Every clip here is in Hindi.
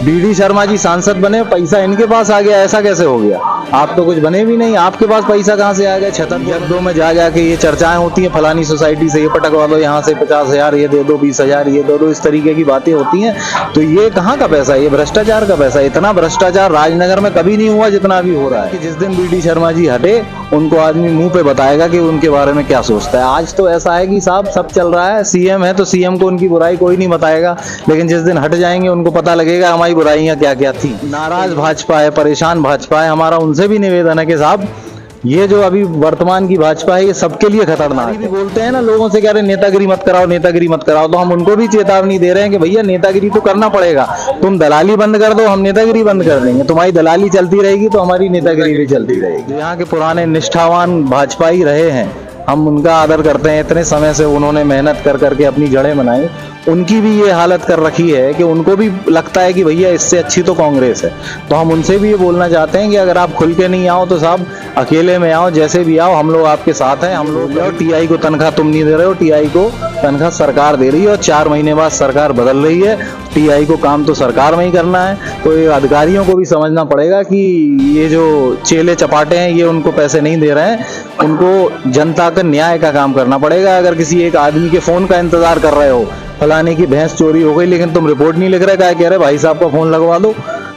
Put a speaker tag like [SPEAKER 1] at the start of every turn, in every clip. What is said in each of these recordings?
[SPEAKER 1] बीडी शर्मा जी सांसद बने, पैसा इनके पास आ गया, ऐसा कैसे हो गया? आप तो कुछ बने भी नहीं, आपके पास पैसा कहाँ से आ गया? छतरपुर में जा जाके ये चर्चाएं होती हैं, फलानी सोसाइटी से ये पटकवा दो, यहाँ से 50,000 ये दे दो, 20,000 ये दे दो, इस तरीके की बातें होती हैं। तो ये कहाँ का पैसा है? ये भ्रष्टाचार का पैसा है। इतना भ्रष्टाचार राजनगर में कभी नहीं हुआ जितना अभी हो रहा है। कि जिस दिन बीडी शर्मा जी हटे, उनको आदमी मुंह पे बताएगा कि उनके बारे में क्या सोचता है। आज तो ऐसा है कि साहब सब चल रहा है, सीएम है तो सीएम को उनकी बुराई कोई नहीं बताएगा, लेकिन जिस दिन हट जाएंगे उनको पता लगेगा हमारी बुराइयां क्या क्या थी। नाराज भाजपा है, परेशान भाजपा है। हमारा उनसे भी निवेदन है कि साहब ये जो अभी वर्तमान की भाजपा है ये सबके लिए खतरनाक है। भी बोलते हैं ना लोगों से, कह रहे नेतागिरी मत कराओ, नेतागिरी मत कराओ, तो हम उनको भी चेतावनी दे रहे हैं कि भैया नेतागिरी तो करना पड़ेगा। तुम दलाली बंद कर दो, हम नेतागिरी बंद कर देंगे। तुम्हारी दलाली चलती रहेगी तो हमारी नेतागिरी भी चलती रहेगी। यहाँ के पुराने निष्ठावान भाजपाई रहे हैं, हम उनका आदर करते हैं। इतने समय से उन्होंने मेहनत कर करके अपनी जड़ें बनाई। उनकी भी ये हालत कर रखी है कि उनको भी लगता है कि भैया इससे अच्छी तो कांग्रेस है। तो हम उनसे भी ये बोलना चाहते हैं कि अगर आप खुल के नहीं आओ तो साहब अकेले में आओ, जैसे भी आओ, हम लोग आपके साथ हैं। हम लोग जाओ, टीआई को तनख्वाह तुम नहीं दे रहे हो, टीआई को तनख्वाह सरकार दे रही है और 4 महीने बाद सरकार बदल रही है। टीआई को काम तो सरकार में ही करना है। तो ये अधिकारियों को भी समझना पड़ेगा कि ये जो चेले चपाटे हैं ये उनको पैसे नहीं दे रहे हैं, उनको जनता का न्याय का काम करना पड़ेगा। अगर किसी एक आदमी के फोन का इंतजार कर रहे हो, फलाने की भैंस चोरी हो गई, लेकिन तुम रिपोर्ट नहीं लिख रहे, क्या कह रहे भाई साहब का फोन लगवा दो।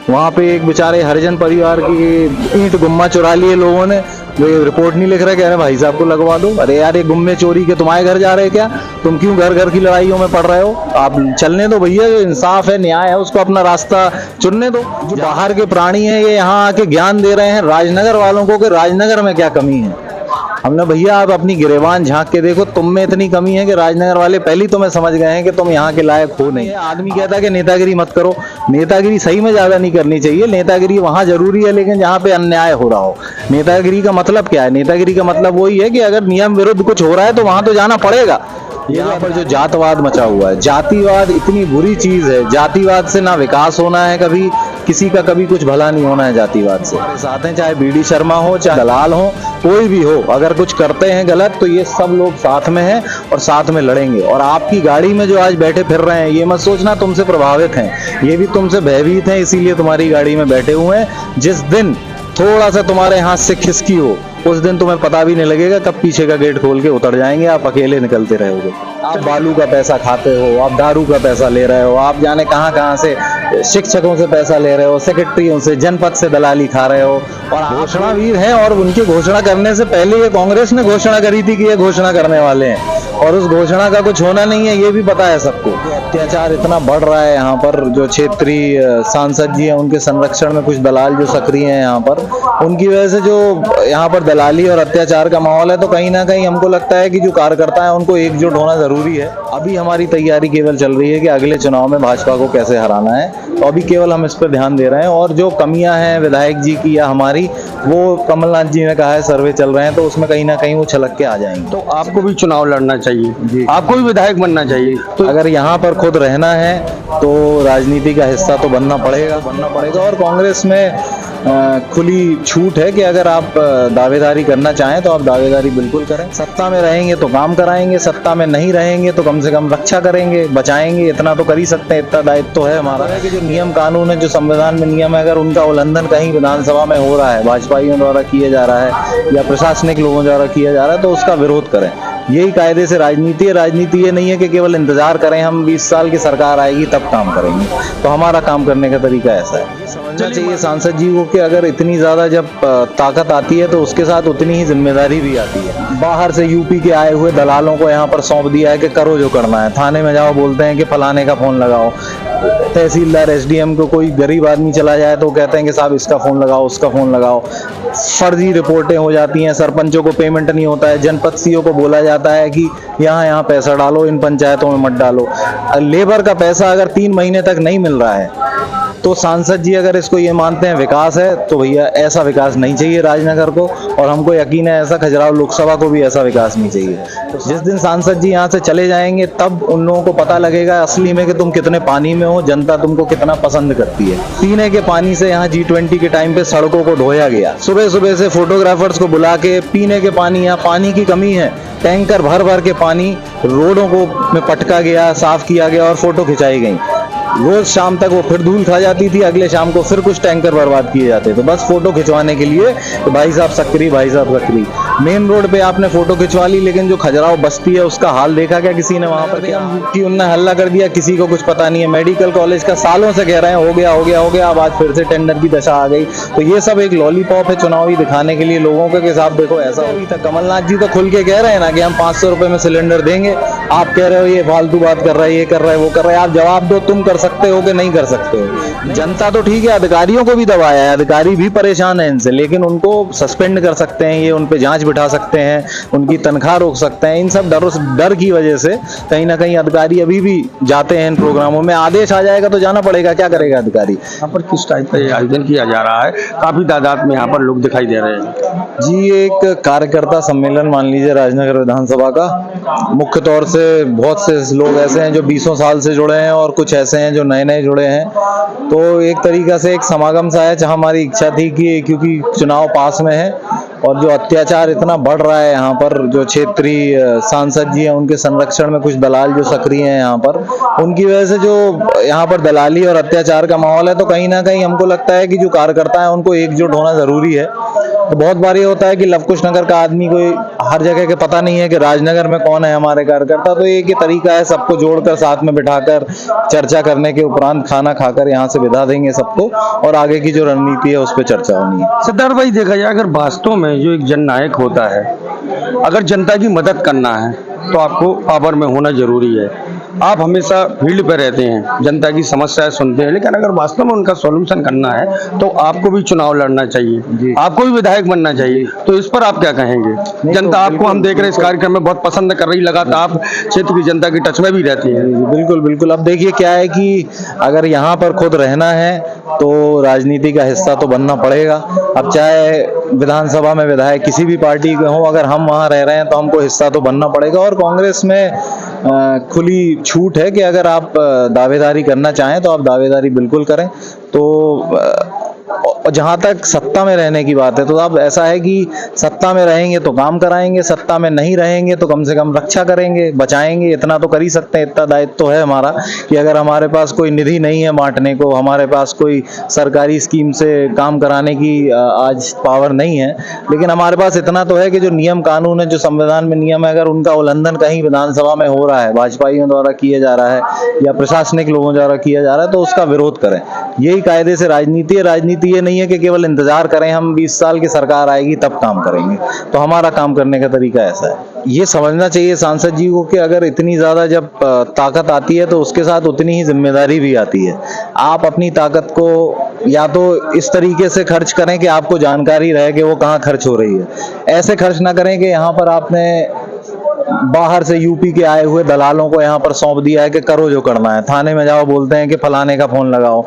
[SPEAKER 1] वहां पे एक बेचारे हरिजन परिवार की ईंट गुम्मा चुरा लिए लोगों ने, जो रिपोर्ट नहीं लिख रहे, कह रहे भाई साहब को लगवा दो। अरे यार ये गुम्मे चोरी के तुम्हारे घर जा रहे क्या? तुम क्यों घर घर की लड़ाइयों में पड़ रहे हो? आप चलने दो भैया, जो इंसाफ है न्याय है उसको अपना रास्ता चुनने दो। जो बाहर के प्राणी हैं ये यहाँ आके ज्ञान दे रहे हैं राजनगर वालों को कि राजनगर में क्या कमी है। हमने भैया आप अपनी गिरेबान झांक के देखो, तुम में इतनी कमी है कि राजनगर वाले पहले तो मैं समझ गए हैं कि तुम यहाँ के लायक हो नहीं। आदमी कहता है कि नेतागिरी मत करो, नेतागिरी सही में ज्यादा नहीं करनी चाहिए। नेतागिरी वहां जरूरी है लेकिन जहाँ पे अन्याय हो रहा हो। नेतागिरी का मतलब क्या है? नेतागिरी का मतलब वही है कि अगर नियम विरुद्ध कुछ हो रहा है तो वहां तो जाना पड़ेगा। यहाँ पर जो जातवाद मचा हुआ है, जातिवाद इतनी बुरी चीज है। जातिवाद से ना विकास होना है, कभी किसी का कभी कुछ भला नहीं होना है जातिवाद से। हमारे साथ हैं, चाहे बीडी शर्मा हो, चाहे दलाल हो, कोई भी हो, अगर कुछ करते हैं गलत तो ये सब लोग साथ में हैं और साथ में लड़ेंगे। और आपकी गाड़ी में जो आज बैठे फिर रहे हैं, ये मत सोचना तुमसे प्रभावित हैं, ये भी तुमसे भयभीत हैं, इसीलिए तुम्हारी गाड़ी में बैठे हुए हैं। जिस दिन थोड़ा सा तुम्हारे हाथ से खिसकी हो उस दिन तुम्हें पता भी नहीं लगेगा कब पीछे का गेट खोल के उतर जाएंगे, आप अकेले निकलते रहोगे। आप बालू का पैसा खाते हो, आप दारू का पैसा ले रहे हो, आप जाने कहां कहां से शिक्षकों से पैसा ले रहे हो, सेक्रेटरियों से, जनपद से दलाली खा रहे हो। और घोषणावीर हैं और उनकी घोषणा करने से पहले ये कांग्रेस ने घोषणा करी थी कि ये घोषणा करने वाले हैं और उस घोषणा का कुछ होना नहीं है, ये भी पता है सबको। अत्याचार इतना बढ़ रहा है यहाँ पर, जो क्षेत्रीय सांसद जी हैं उनके संरक्षण में कुछ दलाल जो सक्रिय हैं यहाँ पर, उनकी वजह से जो यहाँ पर दलाली और अत्याचार का माहौल है। तो कहीं ना कहीं हमको लगता है कि जो कार्यकर्ता है उनको एकजुट होना जरूरी है। अभी हमारी तैयारी केवल चल रही है कि अगले चुनाव में भाजपा को कैसे हराना है, तो अभी केवल हम इस पर ध्यान दे रहे हैं। और जो कमियां हैं विधायक जी की या हमारी, वो कमलनाथ जी ने कहा है सर्वे चल रहे हैं, तो उसमें कहीं ना कहीं वो छलक के आ जाएंगे।
[SPEAKER 2] तो आपको भी चुनाव लड़ना चाहिए जी, आपको भी विधायक बनना चाहिए।
[SPEAKER 1] तो अगर यहाँ पर खुद रहना है तो राजनीति का हिस्सा तो बनना पड़ेगा और कांग्रेस में खुली छूट है कि अगर आप दावेदारी करना चाहें तो आप दावेदारी बिल्कुल करें। सत्ता में रहेंगे तो काम कराएंगे, सत्ता में नहीं रहेंगे तो कम से कम रक्षा करेंगे, बचाएंगे, इतना तो कर ही सकते हैं। इतना दायित्व तो है हमारा कि जो नियम कानून है, जो संविधान में नियम है, अगर उनका उल्लंघन कहीं विधानसभा में हो रहा है, भाजपाइयों द्वारा किया जा रहा है या प्रशासनिक लोगों द्वारा किया जा रहा है, तो उसका विरोध करें। यही कायदे से राजनीति है। राजनीति ये नहीं है कि केवल इंतजार करें हम 20 साल की सरकार आएगी तब काम करेंगे। तो हमारा काम करने का तरीका ऐसा है। समझना चाहिए सांसद जी को कि अगर इतनी ज्यादा जब ताकत आती है तो उसके साथ उतनी ही जिम्मेदारी भी आती है। बाहर से यूपी के आए हुए दलालों को यहाँ पर सौंप दिया है कि करो जो करना है। थाने में जाओ, बोलते हैं कि फलाने का फोन लगाओ। तहसीलदार एसडीएम को कोई गरीब आदमी चला जाए तो कहते हैं कि साहब इसका फोन लगाओ, उसका फोन लगाओ। फर्जी रिपोर्टें हो जाती हैं, सरपंचों को पेमेंट नहीं होता है, जनपद सीओ को बोला जाता है कि यहाँ पैसा डालो, इन पंचायतों में मत डालो। लेबर का पैसा अगर 3 महीने तक नहीं मिल रहा है तो सांसद जी अगर इसको ये मानते हैं विकास है, तो भैया ऐसा विकास नहीं चाहिए राजनगर को। और हमको यकीन है ऐसा खजुराहो लोकसभा को भी ऐसा विकास नहीं चाहिए। तो जिस दिन सांसद जी यहाँ से चले जाएंगे तब उन लोगों को पता लगेगा असली में कि तुम कितने पानी में हो, जनता तुमको कितना पसंद करती है। पीने के पानी से यहाँ G20 के टाइम पे सड़कों को ढोया गया। सुबह सुबह से फोटोग्राफर्स को बुला के पीने के पानी, यहाँ पानी की कमी है, टैंकर भर भर के पानी रोडों को में पटका गया, साफ किया गया और फोटो खिंचाई गई। रोज शाम तक वो फिर धूल खा जाती थी, अगले शाम को फिर कुछ टैंकर बर्बाद किए जाते थे बस फोटो खिंचवाने के लिए कि भाई साहब सक्री, भाई साहब सक्री। मेन रोड पे आपने फोटो खिंचवा ली, लेकिन जो खजुराहो बस्ती है उसका हाल देखा क्या किसी ने? वहां पर क्या कि उनने हल्ला कर दिया, किसी को कुछ पता नहीं है। मेडिकल कॉलेज का सालों से कह रहे हैं हो गया हो गया हो गया, अब आज फिर से टेंडर की दशा आ गई। तो ये सब एक लॉलीपॉप है चुनावी दिखाने के लिए लोगों के साथ। देखो ऐसा अभी तक कमलनाथ जी तो खुल के कह रहे हैं ना कि हम 500 रुपए में सिलेंडर देंगे, आप कह रहे हो ये फालतू बात कर रहा है, ये कर रहा है, वो कर रहा है। आप जवाब दो, तुम कर सकते हो कि नहीं कर सकते हो? जनता तो ठीक है, अधिकारियों को भी दबाया है, अधिकारी भी परेशान है इनसे, लेकिन उनको सस्पेंड कर सकते हैं, ये उन पे जांच बिठा सकते हैं, उनकी तनख्वाह रोक सकते हैं। इन सब डर की वजह से कहीं ना कहीं अधिकारी अभी भी जाते हैं इन प्रोग्रामों में। आदेश आ जाएगा तो जाना पड़ेगा, क्या करेगा अधिकारी?
[SPEAKER 2] यहाँ पर किस टाइप का आयोजन किया जा रहा है? काफी तादाद में यहाँ पर लोग दिखाई दे रहे हैं।
[SPEAKER 1] जी, एक कार्यकर्ता सम्मेलन मान लीजिए राजनगर विधानसभा का। मुख्य तौर से बहुत से लोग ऐसे हैं जो 20 साल से जुड़े हैं और कुछ ऐसे हैं जो नए नए जुड़े हैं। तो एक तरीका से एक समागम सा है, जहाँ हमारी इच्छा थी कि क्योंकि चुनाव पास में है और जो अत्याचार इतना बढ़ रहा है यहाँ पर, जो क्षेत्रीय सांसद जी हैं उनके संरक्षण में कुछ दलाल जो सक्रिय हैं यहाँ पर, उनकी वजह से जो यहाँ पर दलाली और अत्याचार का माहौल है, तो कहीं ना कहीं हमको लगता है कि जो कार्यकर्ता है उनको एकजुट होना जरूरी है। तो बहुत बार ये होता है कि लवकुश नगर का आदमी कोई हर जगह के पता नहीं है कि राजनगर में कौन है हमारे कार्यकर्ता। तो एक ही तरीका है सबको जोड़कर साथ में बिठाकर चर्चा करने के उपरांत खाना खाकर यहाँ से विदा देंगे सबको, और आगे की जो रणनीति है उस पर चर्चा होनी है।
[SPEAKER 2] सिद्धार्थ भाई, देखा जाए अगर वास्तव में जो एक जननायक होता है, अगर जनता की मदद करना है तो आपको पावर में होना जरूरी है। आप हमेशा फील्ड पे रहते हैं, जनता की समस्याएं सुनते हैं, लेकिन अगर वास्तव में उनका सॉल्यूशन करना है तो आपको भी चुनाव लड़ना चाहिए, आपको भी विधायक बनना चाहिए। तो इस पर आप क्या कहेंगे? जनता आपको, हम देख रहे हैं इस कार्यक्रम में, बहुत पसंद कर रही, लगातार आप क्षेत्र की जनता की टच में भी रहती है।
[SPEAKER 1] बिल्कुल बिल्कुल। अब देखिए क्या है कि अगर यहाँ पर खुद रहना है तो राजनीति का हिस्सा तो बनना पड़ेगा। अब चाहे विधानसभा में विधायक किसी भी पार्टी के हों, अगर हम वहाँ रह रहे हैं तो हमको हिस्सा तो बनना पड़ेगा। और कांग्रेस में खुली छूट है कि अगर आप दावेदारी करना चाहें तो आप दावेदारी बिल्कुल करें। तो जहां तक सत्ता में रहने की बात है, तो अब ऐसा है कि सत्ता में रहेंगे तो काम कराएंगे, सत्ता में नहीं रहेंगे तो कम से कम रक्षा करेंगे, बचाएंगे। इतना तो कर ही सकते हैं, इतना दायित्व तो है हमारा कि अगर हमारे पास कोई निधि नहीं है बांटने को, हमारे पास कोई सरकारी स्कीम से काम कराने की आज पावर नहीं है, लेकिन हमारे पास इतना तो है कि जो नियम कानून है, जो संविधान में नियम है, अगर उनका उल्लंघन कहीं विधानसभा में हो रहा है, भाजपाइयों द्वारा किया जा रहा है या प्रशासनिक लोगों द्वारा किया जा रहा है, तो उसका विरोध करें। यही कायदे से राजनीति है। राजनीति ये नहीं है कि केवल इंतजार करें हम 20 साल की सरकार आएगी तब काम करेंगे। तो हमारा काम करने का तरीका ऐसा है। ये समझना चाहिए सांसद जी को कि अगर इतनी ज्यादा जब ताकत आती है तो उसके साथ उतनी ही जिम्मेदारी भी आती है। आप अपनी ताकत को या तो इस तरीके से खर्च करें कि आपको जानकारी रहे कि वो कहाँ खर्च हो रही है। ऐसे खर्च ना करें कि यहाँ पर आपने बाहर से यूपी के आए हुए दलालों को यहाँ पर सौंप दिया है कि करो जो करना है। थाने में जाओ, बोलते हैं कि फलाने का फोन लगाओ।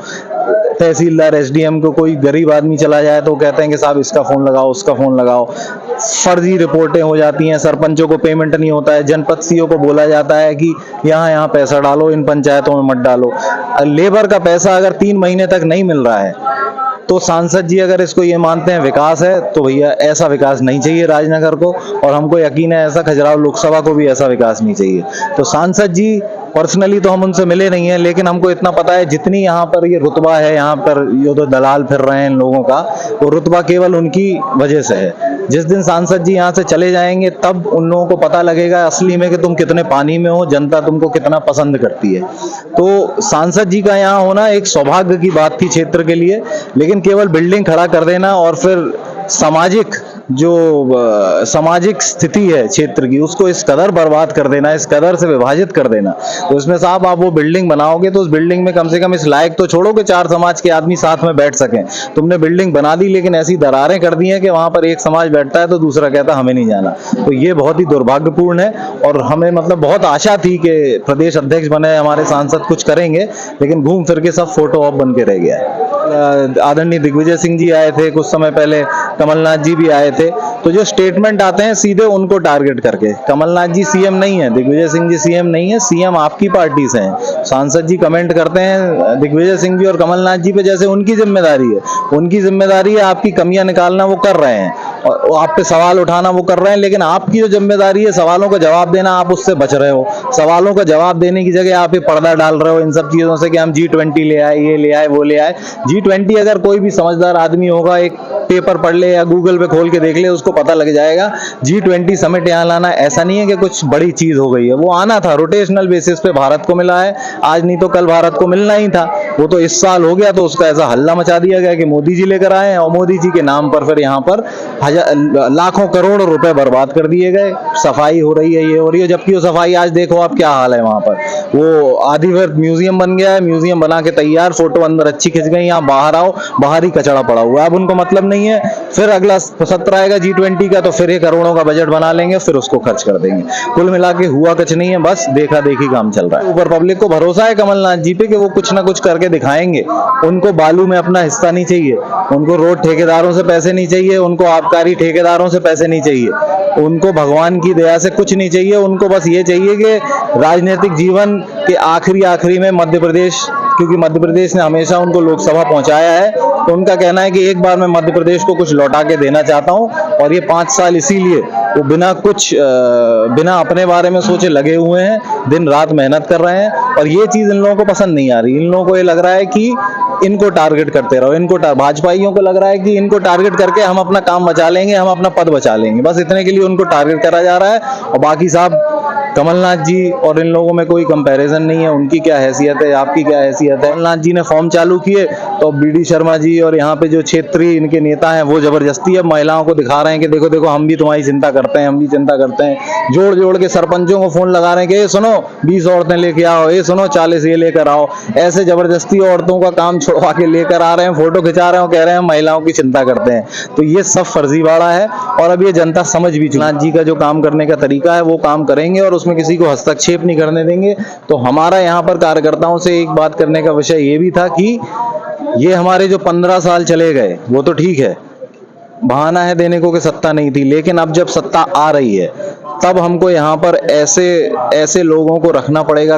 [SPEAKER 1] तहसीलदार एसडीएम को कोई गरीब आदमी चला जाए तो कहते हैं कि साहब इसका फोन लगाओ, उसका फोन लगाओ। फर्जी रिपोर्टें हो जाती हैं, सरपंचों को पेमेंट नहीं होता है, जनपद सीओ को बोला जाता है कि यहाँ पैसा डालो, इन पंचायतों में मत डालो। लेबर का पैसा अगर 3 महीने तक नहीं मिल रहा है तो सांसद जी अगर इसको ये मानते हैं विकास है, तो भैया ऐसा विकास नहीं चाहिए राजनगर को, और हमको यकीन है ऐसा खजुराहो लोकसभा को भी ऐसा विकास नहीं चाहिए। तो सांसद जी पर्सनली तो हम उनसे मिले नहीं हैं, लेकिन हमको इतना पता है जितनी यहाँ पर ये रुतबा है, यहाँ पर ये तो दलाल फिर रहे हैं इन लोगों का, वो रुतबा केवल उनकी वजह से है। जिस दिन सांसद जी यहाँ से चले जाएंगे तब उन लोगों को पता लगेगा असली में कि तुम कितने पानी में हो, जनता तुमको कितना पसंद करती है। तो सांसद जी का यहाँ होना एक सौभाग्य की बात थी क्षेत्र के लिए, लेकिन केवल बिल्डिंग खड़ा कर देना और फिर सामाजिक स्थिति है क्षेत्र की, उसको इस कदर बर्बाद कर देना, इस कदर से विभाजित कर देना। तो इसमें साहब आप वो बिल्डिंग बनाओगे तो उस बिल्डिंग में कम से कम इस लायक तो छोड़ो कि 4 समाज के आदमी साथ में बैठ सकें। तुमने बिल्डिंग बना दी लेकिन ऐसी दरारें कर दी हैं कि वहां पर एक समाज बैठता है तो दूसरा कहता हमें नहीं जाना। तो ये बहुत ही दुर्भाग्यपूर्ण है, और हमें मतलब बहुत आशा थी कि प्रदेश अध्यक्ष बने हमारे सांसद कुछ करेंगे, लेकिन घूम फिर के सब फोटो ऑफ बन के रह गया है। आदरणीय दिग्विजय सिंह जी आए थे कुछ समय पहले, कमलनाथ जी भी आए थे, तो जो स्टेटमेंट आते हैं सीधे उनको टारगेट करके। कमलनाथ जी सीएम नहीं है, दिग्विजय सिंह जी सीएम नहीं है, सीएम आपकी पार्टी से हैं। सांसद जी कमेंट करते हैं दिग्विजय सिंह जी और कमलनाथ जी पे जैसे उनकी जिम्मेदारी है। उनकी जिम्मेदारी है आपकी कमियां निकालना, वो कर रहे हैं। और वो आप पे सवाल उठाना वो कर रहे हैं, लेकिन आपकी जो जिम्मेदारी है सवालों का जवाब देना, आप उससे बच रहे हो। सवालों का जवाब देने की जगह आप ये पर्दा डाल रहे हो इन सब चीजों से कि हम G20 ले आए, ये ले आए, वो ले आए। G20 अगर कोई भी समझदार आदमी होगा, एक पेपर पढ़ ले या गूगल पे खोल के देख ले, उसको पता लग जाएगा। G20 समिट यहाँ लाना ऐसा नहीं है कि कुछ बड़ी चीज हो गई है, वो आना था रोटेशनल बेसिस पे, भारत को मिला है, आज नहीं तो कल भारत को मिलना ही था। वो तो इस साल हो गया तो उसका ऐसा हल्ला मचा दिया गया कि मोदी जी लेकर आए हैं, और मोदी जी के नाम पर फिर यहाँ पर लाखों करोड़ों रुपए बर्बाद कर दिए गए। सफाई हो रही है, ये हो रही है, जबकि वो सफाई आज देखो आप क्या हाल है वहां पर। वो आधी फिर म्यूजियम बन गया है, म्यूजियम बना के तैयार, फोटो अंदर अच्छी खिंच गई, यहाँ बाहर आओ, बाहर ही कचरा पड़ा हुआ है। अब उनको मतलब नहीं है, फिर अगला सत्र आएगा G20 का तो फिर ये करोड़ों का बजट बना लेंगे, फिर उसको खर्च कर देंगे। कुल मिला के हुआ कुछ नहीं है, बस देखा देखी काम चल रहा है। ऊपर पब्लिक को भरोसा है कमलनाथ जी पे कि वो कुछ ना कुछ करके दिखाएंगे। उनको बालू में अपना हिस्सा नहीं चाहिए, उनको रोड ठेकेदारों से पैसे नहीं चाहिए, उनको आबकारी ठेकेदारों से पैसे नहीं चाहिए, उनको भगवान की दया से कुछ नहीं चाहिए। उनको बस ये चाहिए कि राजनीतिक जीवन के आखिरी में मध्य प्रदेश, क्योंकि मध्य प्रदेश ने हमेशा उनको लोकसभा पहुंचाया है, तो उनका कहना है कि एक बार मैं मध्य प्रदेश को कुछ लौटा के देना चाहता हूं। और ये 5 साल इसीलिए वो बिना अपने बारे में सोचे लगे हुए हैं, दिन रात मेहनत कर रहे हैं। और ये चीज इन लोगों को पसंद नहीं आ रही। इन लोगों को ये लग रहा है कि इनको टारगेट करते रहो, भाजपाइयों को लग रहा है कि इनको टारगेट करके हम अपना काम बचा लेंगे, हम अपना पद बचा लेंगे, बस इतने के लिए उनको टारगेट करा जा रहा है। और बाकी साहब कमलनाथ जी और इन लोगों में कोई कंपैरिजन नहीं है। उनकी क्या हैसियत है, आपकी क्या हैसियत है। कमलनाथ जी ने फॉर्म चालू किए तो BD शर्मा जी और यहाँ पे जो क्षेत्रीय इनके नेता हैं वो जबरदस्ती अब महिलाओं को दिखा रहे हैं कि देखो देखो हम भी तुम्हारी चिंता करते हैं, हम भी चिंता करते हैं। जोड़ जोड़ के सरपंचों को फोन लगा रहे हैं कि ये सुनो 20 औरतें लेके आओ, ये सुनो 40 ये लेकर आओ। ऐसे जबरदस्ती औरतों का काम छुड़वा के लेकर आ रहे हैं, फोटो खिंचा रहे हैं, कह रहे हैं महिलाओं की चिंता करते हैं। तो ये सब फर्जीवाड़ा है और अब ये जनता समझ भी कमलनाथ जी का जो काम करने का तरीका है वो काम करेंगे और उसमें किसी को हस्तक्षेप नहीं करने देंगे। तो हमारा यहाँ पर कार्यकर्ताओं से एक बात करने का विषय ये भी था कि ये हमारे जो 15 साल चले गए वो तो ठीक है, बहाना है देने को कि सत्ता नहीं थी, लेकिन अब जब सत्ता आ रही है तब हमको यहाँ पर ऐसे लोगों को रखना पड़ेगा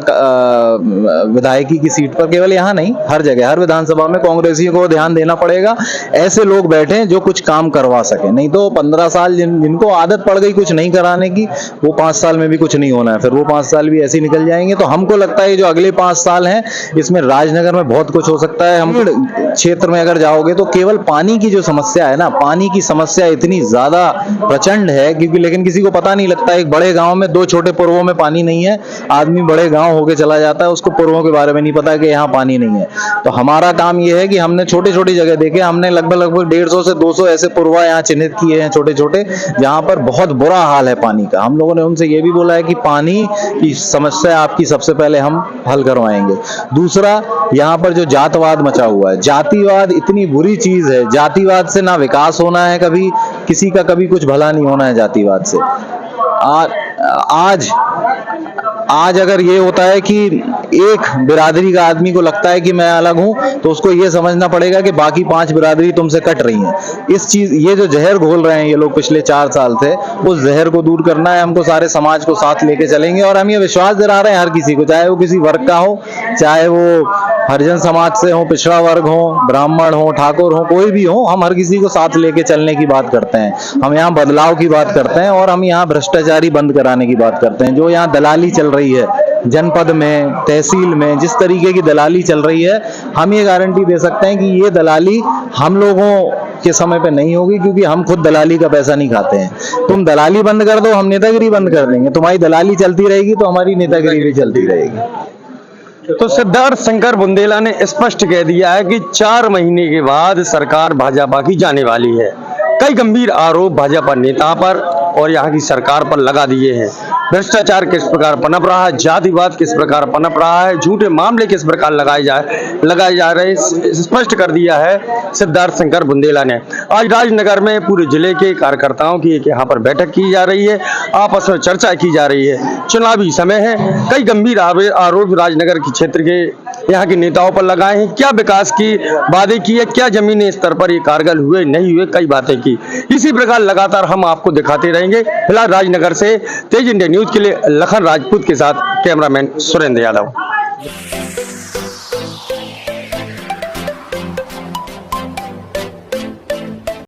[SPEAKER 1] विधायकी की सीट पर। केवल यहाँ नहीं, हर जगह, हर विधानसभा में कांग्रेसियों को ध्यान देना पड़ेगा। ऐसे लोग बैठे जो कुछ काम करवा सके, नहीं तो 15 साल जिनको आदत पड़ गई कुछ नहीं कराने की, वो 5 साल में भी कुछ नहीं होना है, फिर वो 5 साल भी ऐसे ही निकल जाएंगे। तो हमको लगता है जो अगले 5 साल हैं इसमें राजनगर में बहुत कुछ हो सकता है। हम क्षेत्र में अगर जाओगे तो केवल पानी की जो समस्या है ना, पानी की समस्या इतनी ज्यादा प्रचंड है क्योंकि, लेकिन किसी को पता नहीं लगता। एक बड़े गांव में 2 छोटे पुरवों में पानी नहीं है, आदमी बड़े गांव होके चला जाता है, उसको पुरवों के बारे में नहीं पता कि यहाँ पानी नहीं है। तो हमारा काम ये है कि हमने छोटी छोटी जगह देखे, हमने लगभग 150 से 200 ऐसे पुरवा यहाँ चिन्हित किए हैं छोटे छोटे, जहाँ पर बहुत बुरा हाल है पानी का। हम लोगों ने उनसे ये भी बोला है कि पानी की समस्या आपकी सबसे पहले हम हल करवाएंगे। दूसरा, यहाँ पर जो जातवाद मचा हुआ है, जातिवाद इतनी बुरी चीज है, जातिवाद से ना विकास होना है, कभी किसी का कभी कुछ भला नहीं होना है जातिवाद से। आज अगर ये होता है कि एक बिरादरी का आदमी को लगता है कि मैं अलग हूं, तो उसको ये समझना पड़ेगा कि बाकी 5 बिरादरी तुमसे कट रही हैं। ये जो जहर घोल रहे हैं ये लोग पिछले 4 साल से, उस जहर को दूर करना है हमको। सारे समाज को साथ लेके चलेंगे और हम ये विश्वास दिला रहे हैं हर किसी को, चाहे वो किसी वर्ग का हो, चाहे वो हरिजन समाज से हो, पिछड़ा वर्ग हो, ब्राह्मण हो, ठाकुर हो, कोई भी हो, हम हर किसी को साथ लेके चलने की बात करते हैं। हम यहाँ बदलाव की बात करते हैं और हम यहाँ भ्रष्टाचारी बंद कराने की बात करते हैं। जो यहाँ दलाली चल रही है जनपद में, तहसील में, जिस तरीके की दलाली चल रही है, हम ये गारंटी दे सकते हैं कि ये दलाली हम लोगों के समय पे नहीं होगी, क्योंकि हम खुद दलाली का पैसा नहीं खाते हैं। तुम दलाली बंद कर दो, हम नेतागिरी बंद कर देंगे। तुम्हारी दलाली चलती रहेगी तो हमारी नेतागिरी भी चलती रहेगी।
[SPEAKER 2] तो सिद्धार्थ शंकर बुंदेला ने स्पष्ट कह दिया है कि 4 महीने के बाद सरकार भाजपा की जाने वाली है। कई गंभीर आरोप भाजपा नेता पर और यहाँ की सरकार पर लगा दिए हैं। भ्रष्टाचार किस प्रकार पनप रहा है, जातिवाद किस प्रकार पनप रहा है, झूठे मामले किस प्रकार लगाए जा रहे, स्पष्ट कर दिया है सिद्धार्थ शंकर बुंदेला ने। आज राजनगर में पूरे जिले के कार्यकर्ताओं की एक यहाँ पर बैठक की जा रही है, आपस में चर्चा की जा रही है। चुनावी समय है, कई गंभीर आरोप राजनगर के क्षेत्र के यहाँ के नेताओं पर लगाए हैं। क्या विकास की वादे की है, क्या जमीनी स्तर पर ये कारगर हुए नहीं हुए, कई बातें की। इसी प्रकार लगातार हम आपको दिखाते रहेंगे। फिलहाल राजनगर से तेज इंडिया न्यूज के लिए लखन राजपूत के साथ कैमरामैन सुरेंद्र यादव।